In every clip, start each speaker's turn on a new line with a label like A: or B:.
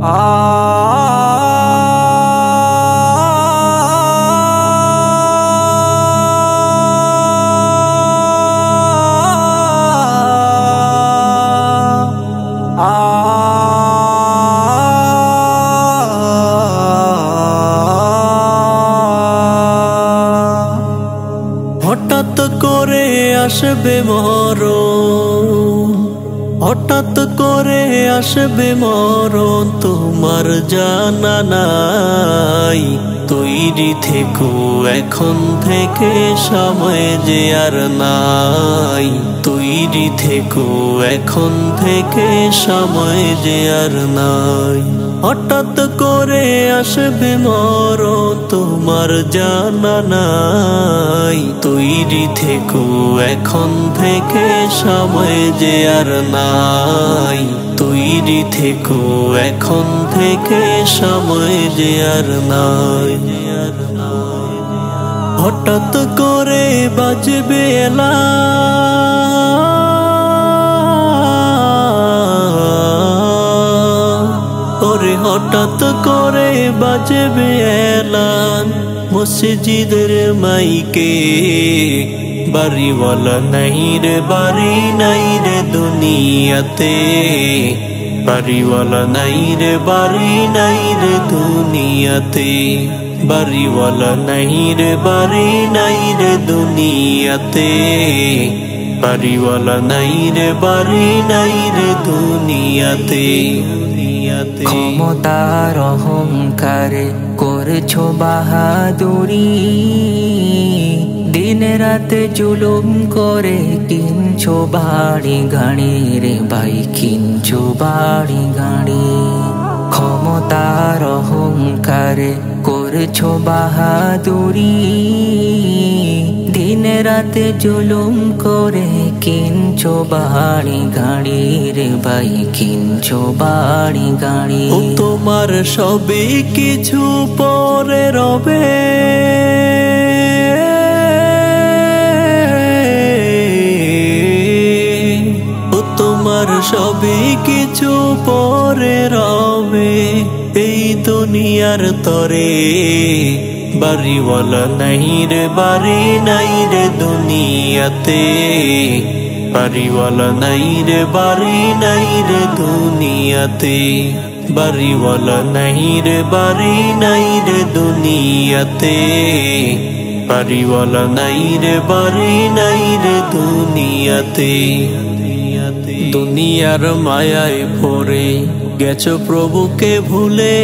A: হঠাৎ করে আসবে মরণ, হঠাৎ করে আসবে মরণ, তোমার জানা নাই। তৈরি থেকো এখন থেকে, সময় যে আর নাই। তৈরি থেকো এখন থেকে, সময় যে আর নাই। হঠাৎ করে আসবে মরণ, তোমার জানা নাই। তৈরি থেকো এখন থেকে, সময় যে আর নাই। তৈরি থেকো এখন থেকে, সময় যে আর নাই। হঠাৎ করে বাজবে এলান, ওরে হঠাৎ করে বাজবে এলান মসজিদের মাইকে। বাড়িওয়ালা নাই রে, বাড়ি নাই রে দুনিয়াতে। বাড়িওয়ালা নাই রে, বাড়ি নাই রে দুনিয়াতে। বাড়িওয়ালা নাই রে, বাড়ি নাই রে দুনিয়াতে। বাড়িওয়ালা নাই রে, বাড়ি নাই রে দুনিয়াতে।
B: ক্ষমতার অহংকারে করছো বাহাদুরি, দিন রাতে জুলুম করে কিনছো বাড়ি গাড়ি রে ভাই, কিনছো বাড়ি গাড়ি। ক্ষমতার অহংকারে করছো বাহাদুরি, দিন রাতে জুলুম করে কিনছো বাড়ি গাড়ি রে ভাই, কিনছো বাড়ি গাড়ি।
A: ও তোমার সবই কিছু পরে রবে, ও তোমার সবই কিছু পরে রবে এই দুনিয়ার তরে। বাড়িওয়ালা নাই রে, বাড়ি নাই রে দুনিয়াতে। বাড়িওয়ালা নাই রে, বাড়ি নাই রে দুনিয়াতে। বাড়িওয়ালা নাই রে, বাড়ি নাই রে দুনিয়াতে। বাড়িওয়ালা নাই রে, বাড়ি নাই রে দুনিয়াতে। দুনিয়ার মায়ায় পড়ে গেছো প্রভুকে ভুলে,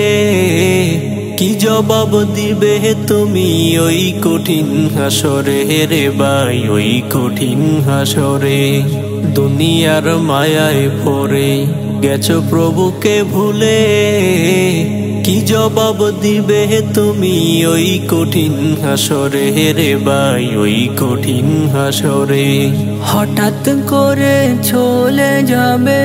A: কি জবাব দিবে তুমি ওই কঠিন হাসরে রে ভাই, ওই কঠিন হাসরে। দুনিয়ার মায়ায় পড়ে গেছো প্রভুকে ভুলে, কি জবাব দিবে তুমি ওই কঠিন হাসরে রে ভাই, ওই কঠিন হাসরে।
B: হঠাৎ করে চলে যাবে,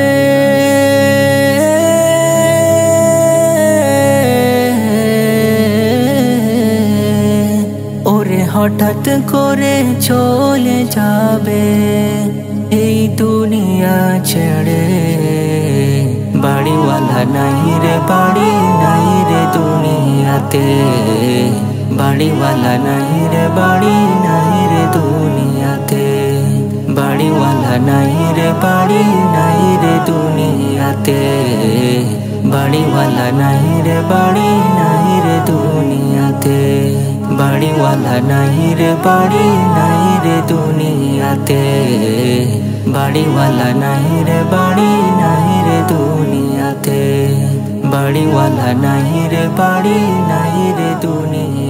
B: ওরে হঠাৎ করে চলে যাবে এই দুনিয়া ছেড়ে। বাড়িওয়ালা নাই রে, বাড়ি নাই রে দুনিয়াতে। বাড়িওয়ালা নাই রে, বাড়ি নাই রে দুনিয়াতে। বাড়িওয়ালা নাই রে, বাড়ি নাই রে দুনিয়াতে। বাড়িওয়ালা নাই রে, বাড়ি নাই রে দুনিয়াতে। বাড়িওয়ালা নাই রে, বাড়ি নাই রে দুনিয়াতে। বাড়িওয়ালা নাই রে, বাড়ি নাই রে দুনিয়াতে। বাড়িওয়ালা নাই রে, বাড়ি নাই রে দুনিয়াতে।